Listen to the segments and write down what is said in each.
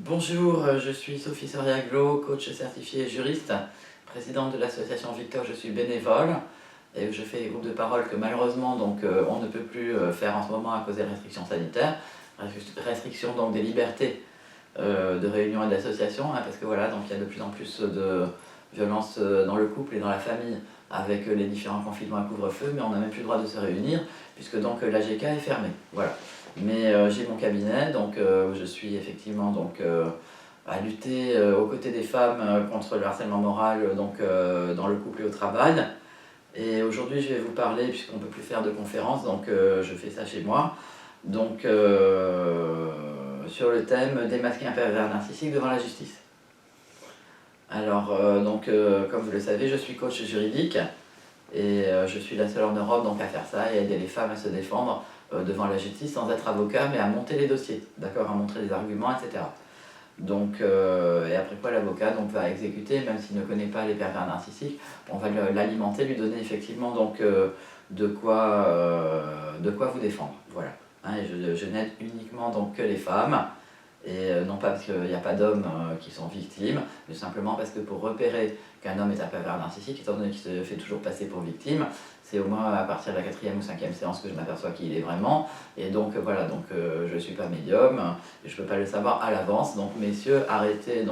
Bonjour, je suis Sophie Soriaglo, coach certifié et juriste, présidente de l'association Victor, je suis bénévole et je fais des groupes de parole que malheureusement on ne peut plus faire en ce moment à cause des restrictions sanitaires, restrictions donc des libertés de réunion et d'association, parce que voilà, donc il y a de plus en plus de violences dans le couple et dans la famille avec les différents confinements à couvre-feu, mais on n'a même plus le droit de se réunir puisque donc l'AGK est fermé. Voilà. Mais j'ai mon cabinet, donc je suis effectivement à lutter aux côtés des femmes contre le harcèlement moral dans le couple et au travail. Et aujourd'hui je vais vous parler, puisqu'on ne peut plus faire de conférences, donc je fais ça chez moi, donc sur le thème démasquer un pervers narcissique devant la justice. Alors comme vous le savez, je suis coach juridique et je suis la seule en Europe donc à faire ça et aider les femmes à se défendre devant la justice sans être avocat, mais à monter les dossiers, d'accord, à montrer les arguments, etc. Donc, et après quoi l'avocat va exécuter, même s'il ne connaît pas les pervers narcissiques, on va l'alimenter, lui donner effectivement de quoi vous défendre. Voilà. Hein, et je n'aide uniquement que les femmes, et non pas parce qu'il n'y a pas d'hommes qui sont victimes, mais simplement parce que pour repérer qu'un homme est un pervers narcissique, étant donné qu'il se fait toujours passer pour victime, c'est au moins à partir de la 4e ou 5e séance que je m'aperçois qui il est vraiment. Et donc voilà, je ne suis pas médium, et je ne peux pas le savoir à l'avance. Donc messieurs, arrêtez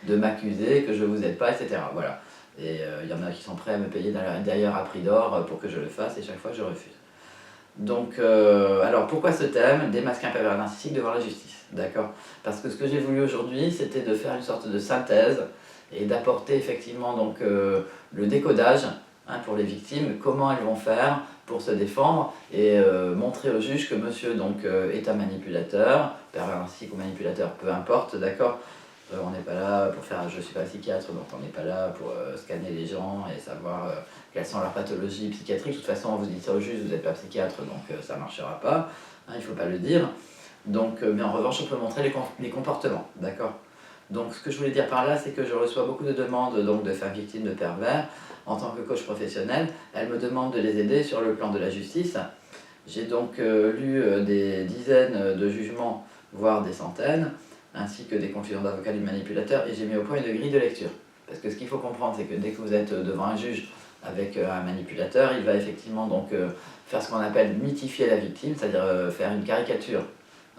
de m'accuser, que je ne vous aide pas, etc. Voilà. Et il y en a qui sont prêts à me payer d'ailleurs à prix d'or pour que je le fasse, et chaque fois je refuse. Donc, alors pourquoi ce thème, démasquer un pervers narcissique devant la justice, d'accord? Parce que ce que j'ai voulu aujourd'hui, c'était de faire une sorte de synthèse et d'apporter effectivement le décodage pour les victimes, comment elles vont faire pour se défendre et montrer au juge que monsieur est un manipulateur, pervers narcissique ou manipulateur, peu importe, d'accord? On n'est pas là pour faire, je ne suis pas psychiatre, donc on n'est pas là pour scanner les gens et savoir quelles sont leurs pathologies psychiatriques. De toute façon, vous dites ça au juge, vous n'êtes pas psychiatre, donc ça ne marchera pas, il ne faut pas le dire. Donc, mais en revanche, on peut montrer les comportements, d'accord? Donc ce que je voulais dire par là, c'est que je reçois beaucoup de demandes de femmes victimes de pervers. En tant que coach professionnel, elles me demandent de les aider sur le plan de la justice. J'ai donc lu des dizaines de jugements, voire des centaines, ainsi que des conclusions d'avocats du manipulateur, et j'ai mis au point une grille de lecture. Parce que ce qu'il faut comprendre, c'est que dès que vous êtes devant un juge avec un manipulateur, il va effectivement faire ce qu'on appelle mythifier la victime, c'est-à-dire faire une caricature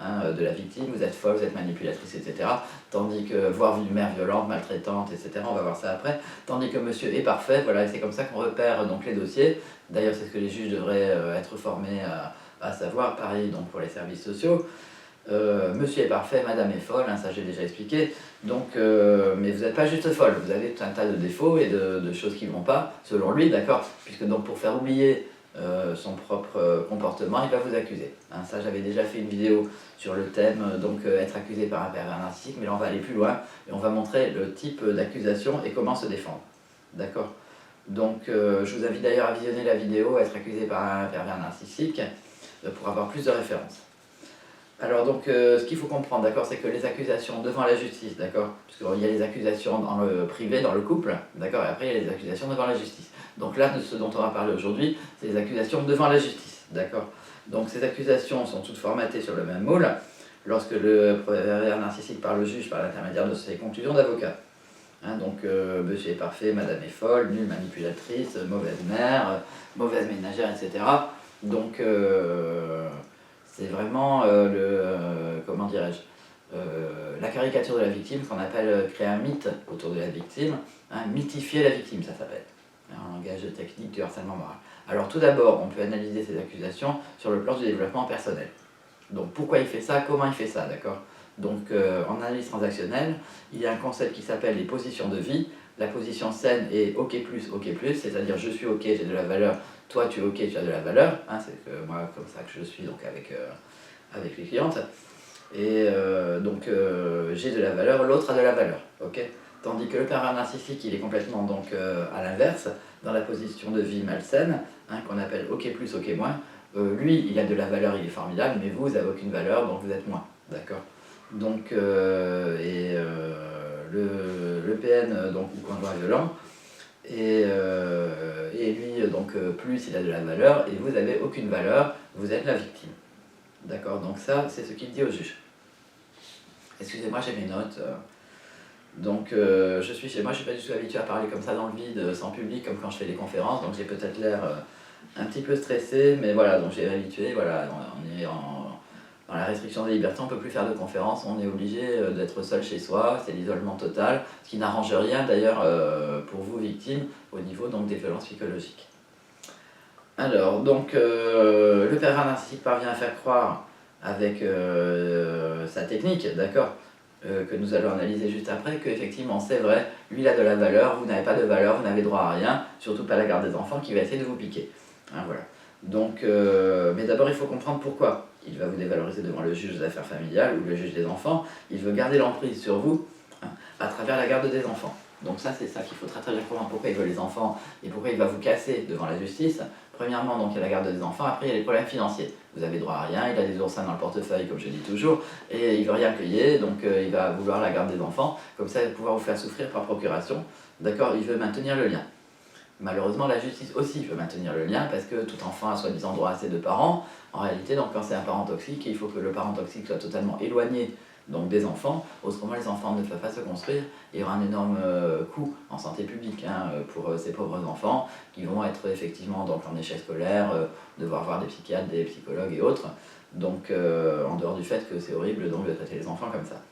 de la victime, vous êtes folle, vous êtes manipulatrice, etc. Tandis que, voire une mère violente, maltraitante, etc., on va voir ça après. Tandis que monsieur est parfait, voilà, et c'est comme ça qu'on repère les dossiers. D'ailleurs, c'est ce que les juges devraient être formés à savoir, pareil pour les services sociaux. Monsieur est parfait, madame est folle, ça j'ai déjà expliqué. Mais vous n'êtes pas juste folle, vous avez tout un tas de défauts et de choses qui ne vont pas, selon lui, d'accord? Puisque pour faire oublier son propre comportement, il va vous accuser. Ça, j'avais déjà fait une vidéo sur le thème, être accusé par un pervers narcissique, mais là on va aller plus loin et on va montrer le type d'accusation et comment se défendre. D'accord? Donc, je vous invite d'ailleurs à visionner la vidéo « Être accusé par un pervers narcissique » pour avoir plus de références. Alors ce qu'il faut comprendre, d'accord, c'est que les accusations devant la justice, d'accord, parce qu'il y a les accusations dans le privé, dans le couple, d'accord, et après il y a les accusations devant la justice. Donc là, de ce dont on va parler aujourd'hui, c'est les accusations devant la justice, d'accord. Donc ces accusations sont toutes formatées sur le même moule, lorsque le pervers narcissique parle au juge par l'intermédiaire de ses conclusions d'avocat. Monsieur est parfait, madame est folle, nulle manipulatrice, mauvaise mère, mauvaise ménagère, etc. C'est vraiment comment dirais-je, la caricature de la victime, qu'on appelle créer un mythe autour de la victime, mythifier la victime, ça s'appelle, un langage technique du harcèlement moral. Alors tout d'abord, on peut analyser ces accusations sur le plan du développement personnel. Donc pourquoi il fait ça, comment il fait ça, d'accord? En analyse transactionnelle, il y a un concept qui s'appelle les positions de vie. La position saine est OK+, c'est-à-dire je suis OK, j'ai de la valeur, toi tu es OK, tu as de la valeur. C'est moi comme ça que je suis avec les clientes. Et j'ai de la valeur, l'autre a de la valeur. Okay, tandis que le pervers narcissique, il est complètement à l'inverse, dans la position de vie malsaine, qu'on appelle OK+, OK-. Lui, il a de la valeur, il est formidable, mais vous n'avez aucune valeur, donc vous êtes moins. D'accord? Le PN, ou conjoint violent, et lui, plus il a de la valeur, et vous n'avez aucune valeur, vous êtes la victime. D'accord? Donc ça, c'est ce qu'il dit au juge. Excusez-moi, j'ai mes notes. Donc je suis chez moi, je ne suis pas du tout habitué à parler comme ça dans le vide, sans public, comme quand je fais des conférences, donc j'ai peut-être l'air un petit peu stressé, mais voilà, donc j'ai habitué, voilà, on est dans la restriction des libertés, on ne peut plus faire de conférences, on est obligé d'être seul chez soi, c'est l'isolement total, ce qui n'arrange rien d'ailleurs pour vous victimes au niveau donc, des violences psychologiques. Alors, donc le pervers narcissique parvient à faire croire avec sa technique, d'accord, que nous allons analyser juste après, qu'effectivement c'est vrai, lui il a de la valeur, vous n'avez pas de valeur, vous n'avez droit à rien, surtout pas la garde des enfants qui va essayer de vous piquer. Hein, voilà. Donc, mais d'abord il faut comprendre pourquoi. Il va vous dévaloriser devant le juge des affaires familiales ou le juge des enfants, il veut garder l'emprise sur vous hein, à travers la garde des enfants. Donc ça c'est ça qu'il faut très très bien comprendre, pourquoi il veut les enfants et pourquoi il va vous casser devant la justice. Premièrement, donc, il y a la garde des enfants, après il y a les problèmes financiers. Vous avez droit à rien, il a des oursins dans le portefeuille, comme je dis toujours, et il ne veut rien payer, donc il va vouloir la garde des enfants, comme ça il va pouvoir vous faire souffrir par procuration. D'accord, il veut maintenir le lien. Malheureusement, la justice aussi veut maintenir le lien, parce que tout enfant a soi-disant droit à ses deux parents. En réalité, donc, quand c'est un parent toxique, il faut que le parent toxique soit totalement éloigné donc des enfants, autrement les enfants ne peuvent pas se construire, et il y aura un énorme coût en santé publique hein, pour ces pauvres enfants qui vont être effectivement donc, en échec scolaire, devoir voir des psychiatres, des psychologues et autres, donc en dehors du fait que c'est horrible donc, de traiter les enfants comme ça.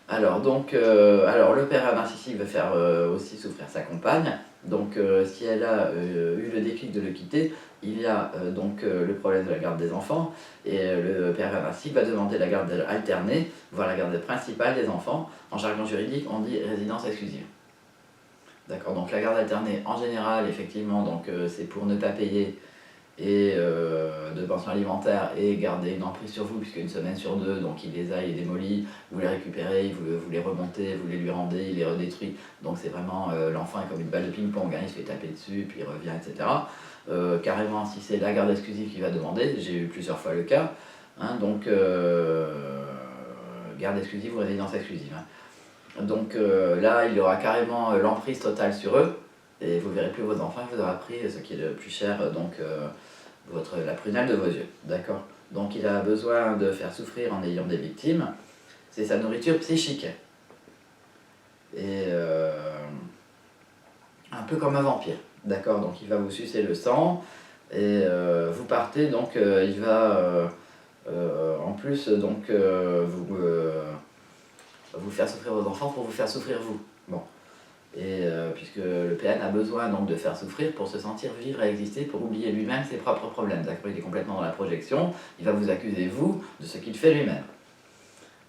Alors, donc, le père narcissique veut faire aussi souffrir sa compagne, donc si elle a eu le déclic de le quitter, il y a donc le problème de la garde des enfants, et le père narcissique va demander la garde alternée, voire la garde principale des enfants. En jargon juridique, on dit résidence exclusive. D'accord, donc la garde alternée, en général, effectivement, donc c'est pour ne pas payer et de pension alimentaire et garder une emprise sur vous, puisque une semaine sur deux, donc il les a, il les démolit, vous les récupérez, vous les remontez, vous les lui rendez, il les redétruit. Donc c'est vraiment, l'enfant est comme une balle de ping-pong, hein, il se fait taper dessus, puis il revient, etc. Carrément, si c'est la garde exclusive qu'il va demander, j'ai eu plusieurs fois le cas, hein, donc garde exclusive ou résidence exclusive. Hein. Donc là, il y aura carrément l'emprise totale sur eux, et vous verrez plus vos enfants, il vous aura pris ce qui est le plus cher, donc la prunelle de vos yeux, d'accord. Donc il a besoin de faire souffrir en ayant des victimes, c'est sa nourriture psychique. Et un peu comme un vampire, d'accord. Donc il va vous sucer le sang, et vous partez, donc il va en plus donc vous faire souffrir vos enfants pour vous faire souffrir vous. Bon. Et puisque le PN a besoin donc de faire souffrir pour se sentir vivre et exister, pour oublier lui-même ses propres problèmes. D'accord, il est complètement dans la projection, il va vous accuser vous de ce qu'il fait lui-même.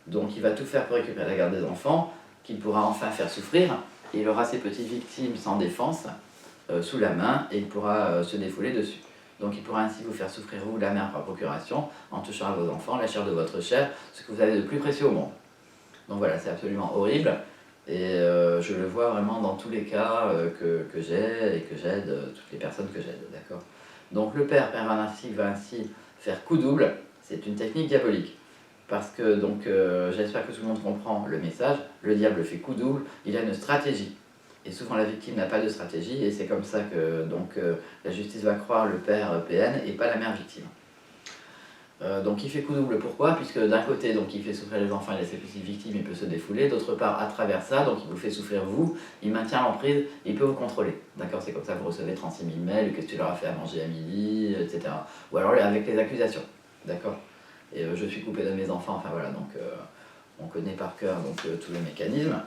Donc il va tout faire pour récupérer la garde des enfants, qu'il pourra enfin faire souffrir, et il aura ses petites victimes sans défense sous la main, et il pourra se défouler dessus. Donc il pourra ainsi vous faire souffrir vous, la mère par procuration, en touchant à vos enfants, la chair de votre chair, ce que vous avez de plus précieux au monde. Donc voilà, c'est absolument horrible. Et je le vois vraiment dans tous les cas que j'ai et que j'aide, toutes les personnes que j'aide, d'accord. Donc le père narcissique va ainsi faire coup double, c'est une technique diabolique. Parce que, donc, j'espère que tout le monde comprend le message, le diable fait coup double, il a une stratégie. Et souvent la victime n'a pas de stratégie, et c'est comme ça que donc, la justice va croire le père PN et pas la mère victime. Donc il fait coup double, pourquoi? Puisque d'un côté donc, il fait souffrir les enfants, il a ses petites victimes, il peut se défouler, d'autre part à travers ça, donc il vous fait souffrir vous, il maintient l'emprise, il peut vous contrôler. D'accord, c'est comme ça que vous recevez 36 000 mails, qu'est-ce que tu leur as fait à manger à midi, etc. Ou alors avec les accusations, d'accord. Et je suis coupé de mes enfants, enfin voilà, donc on connaît par cœur donc, tous les mécanismes.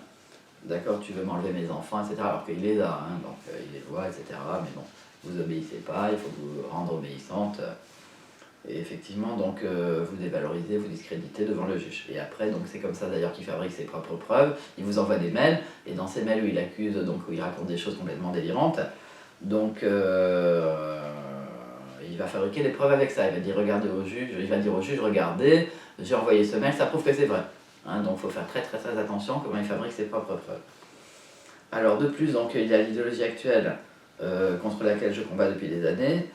D'accord, tu veux m'enlever mes enfants, etc. Alors qu'il les a, hein, donc il les voit, etc. Mais bon, vous obéissez pas, il faut vous rendre obéissante. Et effectivement, donc, vous dévalorisez, vous discréditez devant le juge. Et après, donc c'est comme ça d'ailleurs qu'il fabrique ses propres preuves. Il vous envoie des mails, et dans ces mails où il accuse, donc où il raconte des choses complètement délirantes, donc il va fabriquer des preuves avec ça. Il va dire regardez au juge, il va dire au juge regardez, j'ai envoyé ce mail, ça prouve que c'est vrai. Hein, donc il faut faire très très très attention comment il fabrique ses propres preuves. Alors de plus, donc il y a l'idéologie actuelle contre laquelle je combats depuis des années.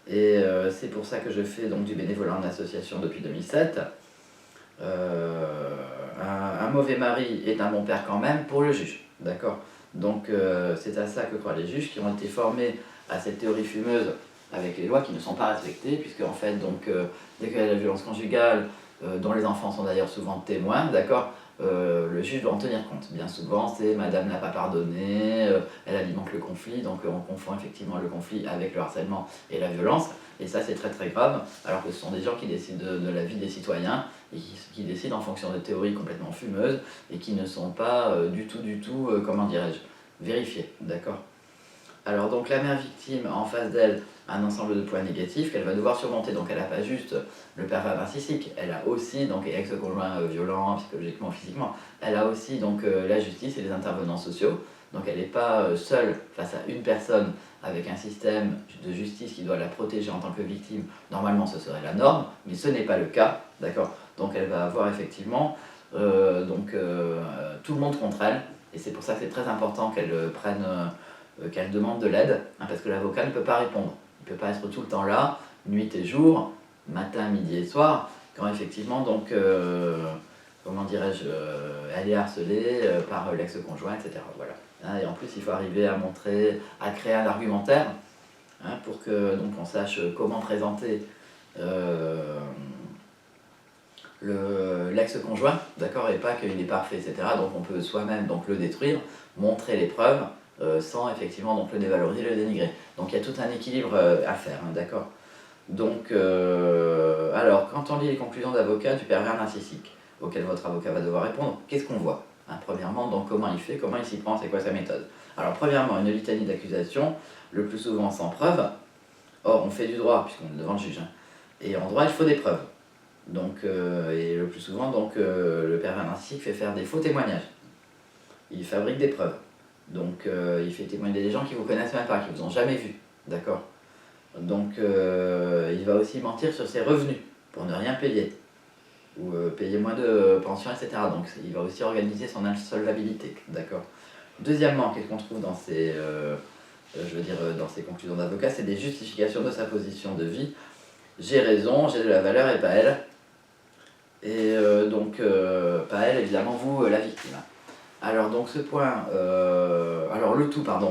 Et c'est pour ça que je fais donc, du bénévolat en association depuis 2007. Un mauvais mari est un bon père quand même pour le juge, d'accord. Donc c'est à ça que croient les juges qui ont été formés à cette théorie fumeuse avec les lois qui ne sont pas respectées, puisque en fait, donc, dès qu'il y a la violence conjugale, dont les enfants sont d'ailleurs souvent témoins, d'accord, le juge doit en tenir compte. Bien souvent, c'est madame n'a pas pardonné, elle alimente le conflit, donc on confond effectivement le conflit avec le harcèlement et la violence, et ça c'est très très grave, alors que ce sont des gens qui décident de la vie des citoyens, et qui décident en fonction de théories complètement fumeuses, et qui ne sont pas du tout, comment dirais-je, vérifiées, d'accord ? Alors donc la mère victime a en face d'elle un ensemble de points négatifs qu'elle va devoir surmonter. Donc elle n'a pas juste le pervers narcissique, elle a aussi donc ex-conjoint violent psychologiquement, physiquement. Elle a aussi donc la justice et les intervenants sociaux. Donc elle n'est pas seule face à une personne avec un système de justice qui doit la protéger en tant que victime. Normalement ce serait la norme, mais ce n'est pas le cas, d'accord ? Donc elle va avoir effectivement tout le monde contre elle. Et c'est pour ça que c'est très important qu'elle prenne... qu'elle demande de l'aide, parce que l'avocat ne peut pas répondre. Il ne peut pas être tout le temps là, nuit et jour, matin, midi et soir, quand effectivement, donc, comment dirais-je, elle est harcelée par l'ex-conjoint, etc. Voilà. Hein, et en plus, il faut arriver à montrer, à créer un argumentaire, hein, pour que donc, on sache comment présenter l'ex-conjoint, d'accord, et pas qu'il est parfait, etc. Donc on peut soi-même donc, le détruire, montrer les preuves, sans effectivement donc, le dévaloriser, le dénigrer. Donc il y a tout un équilibre à faire, hein, d'accord. Donc, alors, quand on lit les conclusions d'avocat du pervers narcissique, auquel votre avocat va devoir répondre, qu'est-ce qu'on voit, hein? Premièrement, donc, comment il fait, comment il s'y prend, c'est quoi sa méthode. Alors, premièrement, une litanie d'accusations, le plus souvent sans preuve. Or, on fait du droit, puisqu'on est devant le juge, hein. Et en droit, il faut des preuves. Donc, et le plus souvent, donc, le pervers narcissique fait faire des faux témoignages. Il fabrique des preuves. Donc il fait témoigner des gens qui ne vous connaissent même pas, qui ne vous ont jamais vu, d'accord. Donc il va aussi mentir sur ses revenus, pour ne rien payer, ou payer moins de pensions, etc. Donc il va aussi organiser son insolvabilité, d'accord. Deuxièmement, qu'est-ce qu'on trouve dans ces, dans ces conclusions d'avocat, c'est des justifications de sa position de vie. J'ai raison, j'ai de la valeur et pas elle. Et pas elle, évidemment, vous, la victime. Alors donc ce point,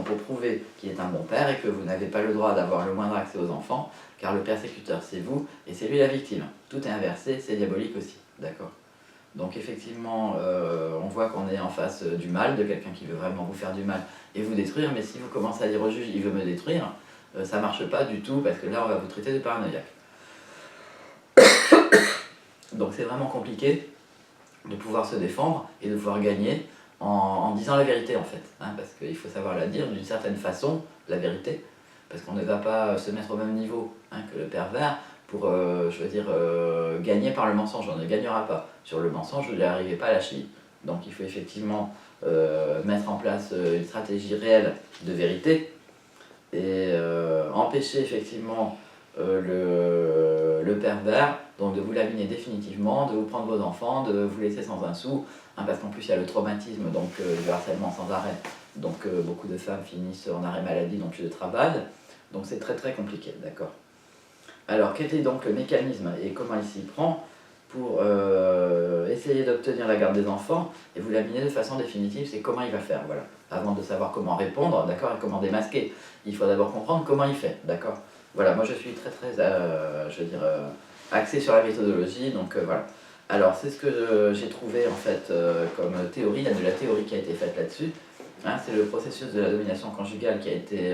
pour prouver qu'il est un bon père et que vous n'avez pas le droit d'avoir le moindre accès aux enfants, car le persécuteur c'est vous et c'est lui la victime. Tout est inversé, c'est diabolique aussi, d'accord. Donc effectivement, on voit qu'on est en face du mal, de quelqu'un qui veut vraiment vous faire du mal et vous détruire, mais si vous commencez à dire au juge, il veut me détruire, ça marche pas du tout, parce que là on va vous traiter de paranoïaque. Donc c'est vraiment compliqué de pouvoir se défendre et de pouvoir gagner en disant la vérité en fait, hein, parce qu'il faut savoir la dire d'une certaine façon, la vérité, parce qu'on ne va pas se mettre au même niveau, hein, que le pervers pour, gagner par le mensonge. On ne gagnera pas. Sur le mensonge, vous n'arrivez pas à la cheville. Donc il faut effectivement mettre en place une stratégie réelle de vérité et empêcher effectivement le pervers, donc de vous laminer définitivement, de vous prendre vos enfants, de vous laisser sans un sou, hein, parce qu'en plus il y a le traumatisme, donc du harcèlement sans arrêt, donc beaucoup de femmes finissent en arrêt maladie, donc de travail, donc c'est très très compliqué, d'accord. Alors quel est donc le mécanisme et comment il s'y prend pour essayer d'obtenir la garde des enfants et vous laminer de façon définitive, c'est comment il va faire, voilà. Avant de savoir comment répondre, d'accord, et comment démasquer, il faut d'abord comprendre comment il fait, d'accord. Voilà, moi je suis très axé sur la méthodologie, donc voilà. Alors c'est ce que j'ai trouvé en fait comme théorie, il y a de la théorie qui a été faite là-dessus, hein, c'est le processus de la domination conjugale qui a été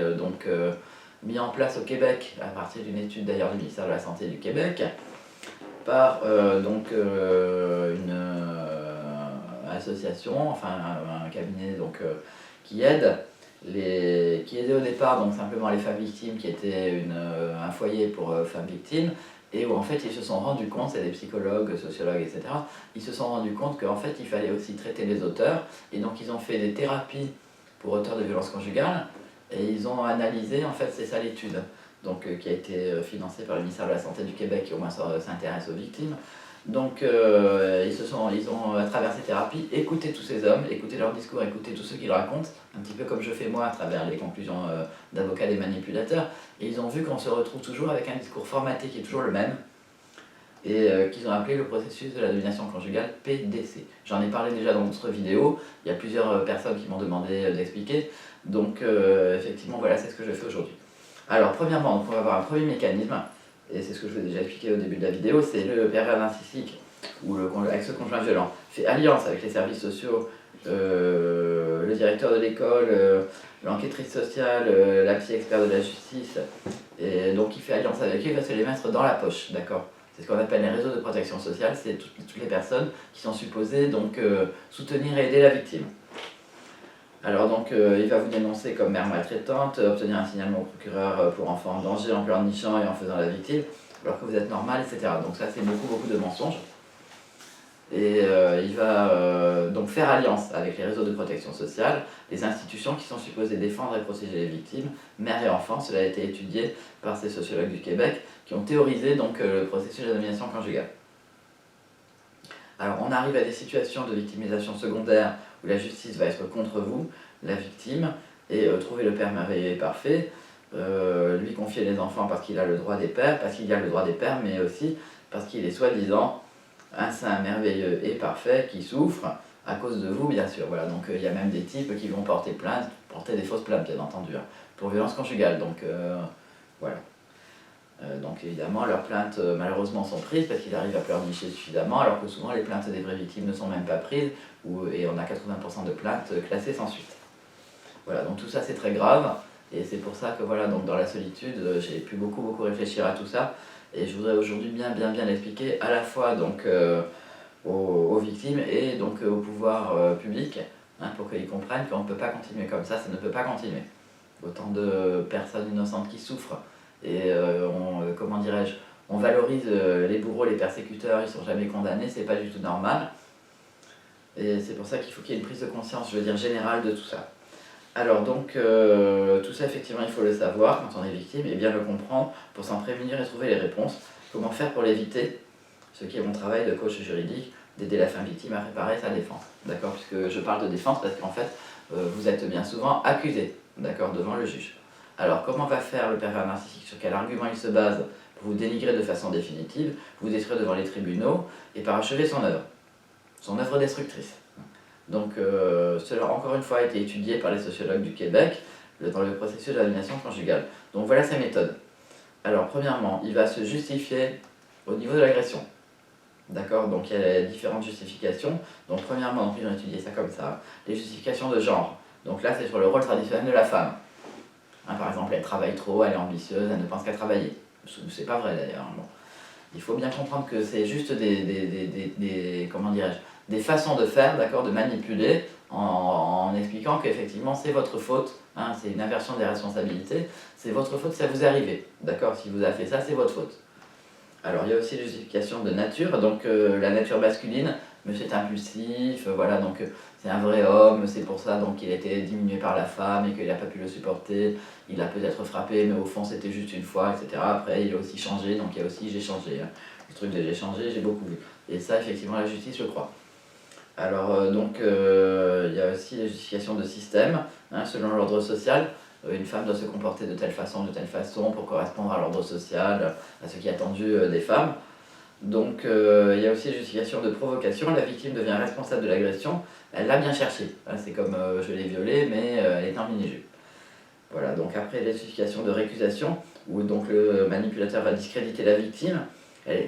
mis en place au Québec, à partir d'une étude d'ailleurs du ministère de la Santé du Québec, par une association, enfin un cabinet donc, qui aidait au départ donc simplement les femmes victimes, qui étaient un foyer pour femmes victimes, et où en fait ils se sont rendus compte, c'est des psychologues, sociologues, etc., ils se sont rendus compte qu'en fait il fallait aussi traiter les auteurs, et donc ils ont fait des thérapies pour auteurs de violences conjugales, et ils ont analysé, en fait c'est ça l'étude, donc, qui a été financée par le ministère de la Santé du Québec, qui au moins s'intéresse aux victimes. Donc ils ont, à travers ces thérapies, écouté tous ces hommes, écouté leurs discours, écouté tous ceux qu'ils racontent, un petit peu comme je fais moi à travers les conclusions d'avocats des manipulateurs, et ils ont vu qu'on se retrouve toujours avec un discours formaté qui est toujours le même, et qu'ils ont appelé le processus de la domination conjugale PDC. J'en ai parlé déjà dans d'autres vidéos, il y a plusieurs personnes qui m'ont demandé d'expliquer, donc effectivement voilà, c'est ce que je fais aujourd'hui. Alors premièrement, donc, on va avoir un premier mécanisme, et c'est ce que je vous ai déjà expliqué au début de la vidéo, c'est le pervers narcissique ou le ex-conjoint violent fait alliance avec les services sociaux, le directeur de l'école, l'enquêtrice sociale, la psy expert de la justice, et donc il fait alliance avec eux, il va se les mettre dans la poche, d'accord? C'est ce qu'on appelle les réseaux de protection sociale, c'est toutes les personnes qui sont supposées donc soutenir et aider la victime. Alors donc il va vous dénoncer comme mère maltraitante, obtenir un signalement au procureur pour enfant en danger en pleurnichant et en faisant la victime, alors que vous êtes normal, etc. Donc ça c'est beaucoup de mensonges. Et il va donc faire alliance avec les réseaux de protection sociale, les institutions qui sont supposées défendre et protéger les victimes, mères et enfants. Cela a été étudié par ces sociologues du Québec qui ont théorisé donc, le processus de la domination conjugale. Alors on arrive à des situations de victimisation secondaire où la justice va être contre vous, la victime, et trouver le père merveilleux et parfait, lui confier les enfants parce qu'il a le droit des pères, parce qu'il y a le droit des pères, mais aussi parce qu'il est soi-disant un saint merveilleux et parfait qui souffre à cause de vous, bien sûr. Voilà, donc il y a même des types qui vont porter plainte, porter des fausses plaintes, bien entendu, hein, pour violence conjugale. Donc voilà. Donc évidemment, leurs plaintes malheureusement sont prises parce qu'ils arrivent à pleurnicher suffisamment, alors que souvent les plaintes des vraies victimes ne sont même pas prises, et on a 80% de plaintes classées sans suite. Voilà, donc tout ça c'est très grave, et c'est pour ça que voilà, donc dans la solitude, j'ai pu beaucoup réfléchir à tout ça, et je voudrais aujourd'hui bien l'expliquer à la fois donc, aux victimes et donc au pouvoir public, hein, pour qu'ils comprennent qu'on ne peut pas continuer comme ça ne peut pas continuer. Autant de personnes innocentes qui souffrent, et comment dirais-je, on valorise les bourreaux, les persécuteurs, ils ne sont jamais condamnés, c'est pas du tout normal. Et c'est pour ça qu'il faut qu'il y ait une prise de conscience, je veux dire, générale de tout ça. Alors donc, tout ça effectivement il faut le savoir quand on est victime et bien le comprendre pour s'en prévenir et trouver les réponses. Comment faire pour l'éviter, ce qui est mon travail de coach juridique, d'aider la femme victime à préparer sa défense. D'accord? Puisque je parle de défense parce qu'en fait, vous êtes bien souvent accusé, d'accord, devant le juge. Alors comment va faire le pervers narcissique, sur quel argument il se base pour vous dénigrer de façon définitive, vous détruire devant les tribunaux et parachever son œuvre destructrice. Donc cela encore une fois a été étudié par les sociologues du Québec dans le processus de la domination conjugale. Donc voilà ses méthodes. Alors premièrement, il va se justifier au niveau de l'agression. D'accord? Donc il y a différentes justifications. Donc premièrement, donc, ils ont étudié ça comme ça. Les justifications de genre. Donc là c'est sur le rôle traditionnel de la femme. Hein, par exemple, elle travaille trop, elle est ambitieuse, elle ne pense qu'à travailler. C'est pas vrai d'ailleurs. Bon. Il faut bien comprendre que c'est juste comment dirais-je, des façons de faire, d'accord, de manipuler en expliquant qu'effectivement c'est votre faute, hein, c'est une inversion des responsabilités, c'est votre faute, ça vous est arrivé, d'accord, si vous avez fait ça, c'est votre faute. Alors il y a aussi la justification de nature, donc la nature masculine, monsieur est impulsif, voilà, donc c'est un vrai homme, c'est pour ça donc il a été diminué par la femme et qu'il n'a pas pu le supporter, il a peut-être frappé, mais au fond c'était juste une fois, etc. Après il a aussi changé, donc il y a aussi j'ai changé, hein. Le truc de j'ai changé, j'ai beaucoup vu. Et ça effectivement la justice je crois. Alors donc il y a aussi la justification de système, hein, selon l'ordre social. Une femme doit se comporter de telle façon pour correspondre à l'ordre social, à ce qui est attendu des femmes. Donc il y a aussi la justification de provocation, la victime devient responsable de l'agression, elle l'a bien cherché. C'est comme je l'ai violée mais elle est en mini-jupe. Voilà, donc après la justification de récusation, où donc le manipulateur va discréditer la victime.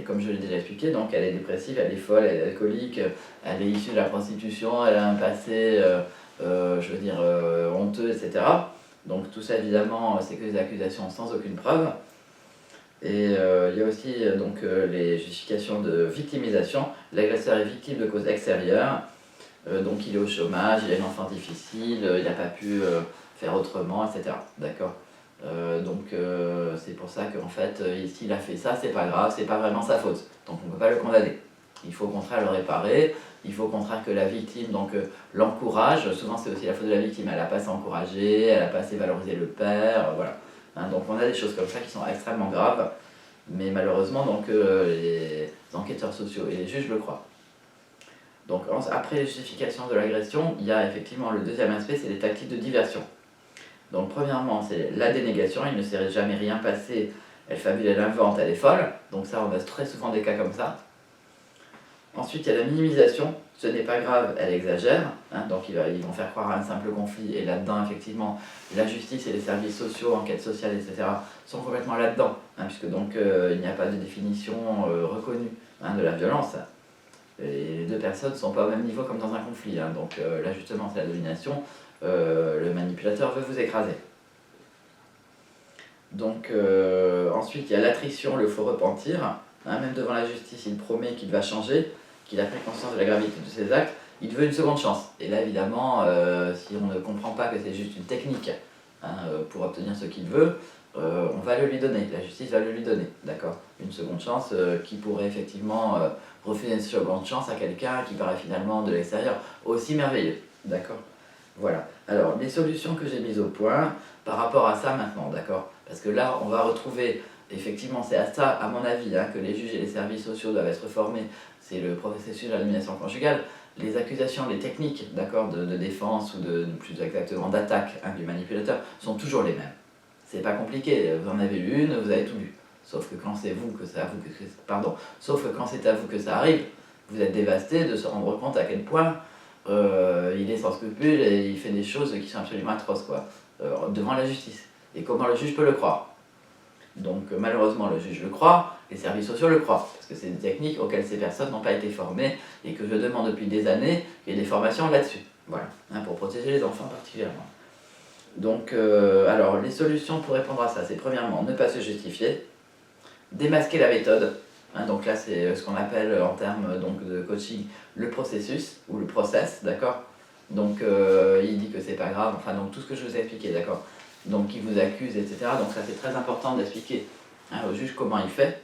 Comme je l'ai déjà expliqué, donc elle est dépressive, elle est folle, elle est alcoolique, elle est issue de la prostitution, elle a un passé, je veux dire, honteux, etc. Donc tout ça évidemment c'est que des accusations sans aucune preuve. Et il y a aussi donc, les justifications de victimisation. L'agresseur est victime de causes extérieures, donc il est au chômage, il a une enfance difficile, il n'a pas pu faire autrement, etc. D'accord? Donc c'est pour ça qu'en fait, s'il a fait ça, c'est pas grave, c'est pas vraiment sa faute. Donc on ne peut pas le condamner. Il faut au contraire le réparer, il faut au contraire que la victime donc, l'encourage. Souvent c'est aussi la faute de la victime, elle n'a pas assez encouragé, elle n'a pas assez valorisé le père, voilà. Hein, donc on a des choses comme ça qui sont extrêmement graves, mais malheureusement donc, les enquêteurs sociaux et les juges le croient. Donc après les justifications de l'agression, il y a effectivement le deuxième aspect, c'est les tactiques de diversion. Donc premièrement, c'est la dénégation, il ne s'est jamais rien passé, elle fabule, elle invente, elle est folle. Donc ça, on a très souvent des cas comme ça. Ensuite, il y a la minimisation, ce n'est pas grave, elle exagère. Hein, donc ils vont faire croire à un simple conflit, et là-dedans, effectivement, la justice et les services sociaux, enquêtes sociales, etc., sont complètement là-dedans, hein, puisque donc il n'y a pas de définition reconnue, hein, de la violence. Et les deux personnes ne sont pas au même niveau comme dans un conflit, hein. Donc là justement c'est la domination, le manipulateur veut vous écraser. Donc ensuite il y a l'attrition, le faux repentir, hein, même devant la justice il promet qu'il va changer, qu'il a pris conscience de la gravité de ses actes, il veut une seconde chance. Et là évidemment, si on ne comprend pas que c'est juste une technique, hein, pour obtenir ce qu'il veut, on va le lui donner, la justice va le lui donner, d'accord. Une seconde chance qui pourrait effectivement refuser une seconde chance à quelqu'un qui paraît finalement de l'extérieur aussi merveilleux, d'accord. Voilà, alors les solutions que j'ai mises au point par rapport à ça maintenant, d'accord. Parce que là on va retrouver, effectivement c'est à ça à mon avis, hein, que les juges et les services sociaux doivent être formés, c'est le processus de l'aliénation conjugale. Les accusations, les techniques, d'accord, de défense ou plus exactement d'attaque, hein, du manipulateur sont toujours les mêmes. C'est pas compliqué, vous en avez lu une, vous avez tout lu. Sauf que quand c'est vous que c'est à vous que sauf que quand c'est à vous que ça arrive, vous êtes dévasté de se rendre compte à quel point il est sans scrupule et il fait des choses qui sont absolument atroces, quoi, devant la justice. Et comment le juge peut le croire? Donc malheureusement le juge le croit, les services sociaux le croient, parce que c'est des techniques auxquelles ces personnes n'ont pas été formées et que je demande depuis des années qu'il y ait des formations là-dessus, voilà, hein, pour protéger les enfants particulièrement. Donc alors les solutions pour répondre à ça, c'est premièrement ne pas se justifier, démasquer la méthode, hein, donc là c'est ce qu'on appelle en termes donc, de coaching le processus ou le process, d'accord. Donc il dit que c'est pas grave, enfin donc tout ce que je vous ai expliqué, d'accord. Donc il vous accuse, etc. Donc ça c'est très important d'expliquer, hein, au juge comment il fait.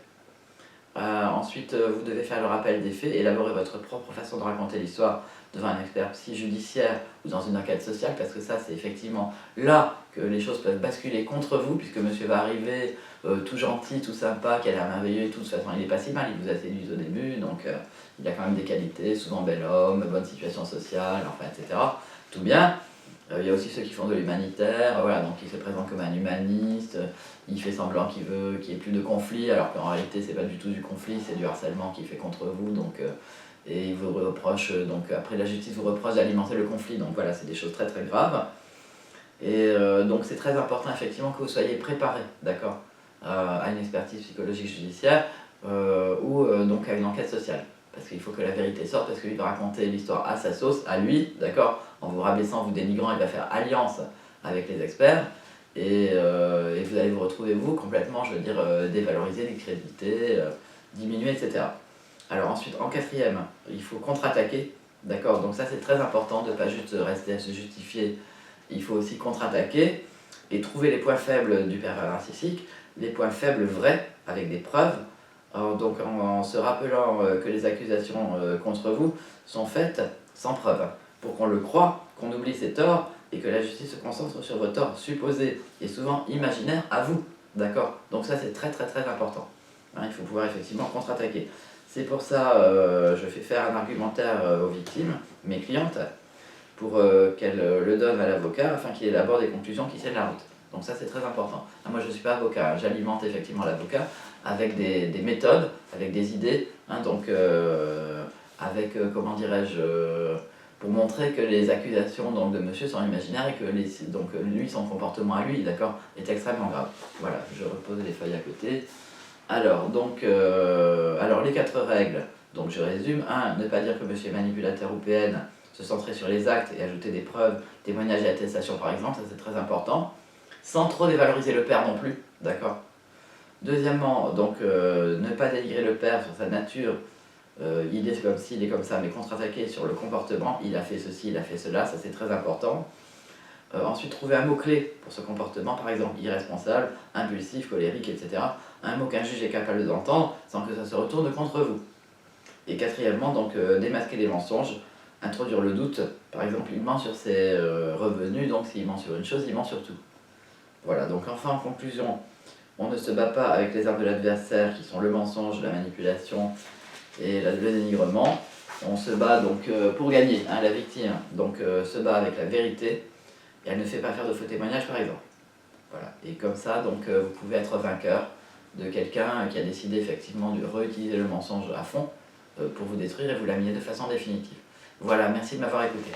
Ensuite vous devez faire le rappel des faits, élaborer votre propre façon de raconter l'histoire devant un expert psy judiciaire ou dans une enquête sociale, parce que ça c'est effectivement là que les choses peuvent basculer contre vous, puisque monsieur va arriver tout gentil, tout sympa, qui a l'air merveilleux et tout, de toute façon il est pas si mal, il vous a séduit au début, donc il a quand même des qualités, souvent bel homme, bonne situation sociale, enfin etc. Tout bien. Il y a aussi ceux qui font de l'humanitaire, voilà, donc il se présente comme un humaniste, il fait semblant qu'il veut qu'il n'y ait plus de conflit, alors qu'en réalité c'est pas du tout du conflit, c'est du harcèlement qu'il fait contre vous, donc, et il vous reproche, donc après la justice vous reproche d'alimenter le conflit, donc voilà, c'est des choses très très graves. Et donc c'est très important effectivement que vous soyez préparé, d'accord, à une expertise psychologique judiciaire ou donc à une enquête sociale. Parce qu'il faut que la vérité sorte, parce qu'il va raconter l'histoire à sa sauce, à lui, d'accord, en vous rabaissant, vous dénigrant, il va faire alliance avec les experts, et vous allez vous retrouver, vous, complètement, je veux dire, dévalorisé, discrédité, diminué, etc. Alors ensuite, en quatrième, il faut contre-attaquer, d'accord, donc ça c'est très important de ne pas juste rester à se justifier, il faut aussi contre-attaquer et trouver les points faibles du pervers narcissique, les points faibles vrais, avec des preuves. Donc en se rappelant que les accusations contre vous sont faites sans preuve, pour qu'on le croie, qu'on oublie ses torts et que la justice se concentre sur vos torts supposés et souvent imaginaires à vous, d'accord. Donc ça c'est très très très important, hein, il faut pouvoir effectivement contre-attaquer. C'est pour ça je fais faire un argumentaire aux victimes, mes clientes, pour qu'elles le donnent à l'avocat afin qu'il élabore des conclusions qui tiennent la route. Donc ça c'est très important. Moi je ne suis pas avocat, j'alimente effectivement l'avocat avec des méthodes, avec des idées, hein, donc avec, comment dirais-je, pour montrer que les accusations donc, de monsieur sont imaginaires et que donc, lui, son comportement à lui, d'accord, est extrêmement grave. Voilà, je repose les feuilles à côté. Alors, donc, alors les 4 règles, donc je résume. 1. Ne pas dire que monsieur est manipulateur ou PN, se centrer sur les actes et ajouter des preuves, témoignages et attestations par exemple, ça c'est très important. Sans trop dévaloriser le père non plus, d'accord. Deuxièmement, donc ne pas dénigrer le père sur sa nature, il est comme ci, il est comme ça, mais contre-attaquer sur le comportement, il a fait ceci, il a fait cela, ça c'est très important. Ensuite, trouver un mot-clé pour ce comportement, par exemple irresponsable, impulsif, colérique, etc. Un mot qu'un juge est capable d'entendre sans que ça se retourne contre vous. Et quatrièmement, donc démasquer les mensonges, introduire le doute, par exemple il ment sur ses revenus, donc s'il ment sur une chose, il ment sur tout. Voilà, donc enfin en conclusion, on ne se bat pas avec les armes de l'adversaire qui sont le mensonge, la manipulation et le dénigrement. On se bat donc pour gagner, hein, la victime donc, se bat avec la vérité et elle ne fait pas faire de faux témoignages par exemple. Voilà. Et comme ça, donc, vous pouvez être vainqueur de quelqu'un qui a décidé effectivement de réutiliser le mensonge à fond pour vous détruire et vous l'amener de façon définitive. Voilà, merci de m'avoir écouté.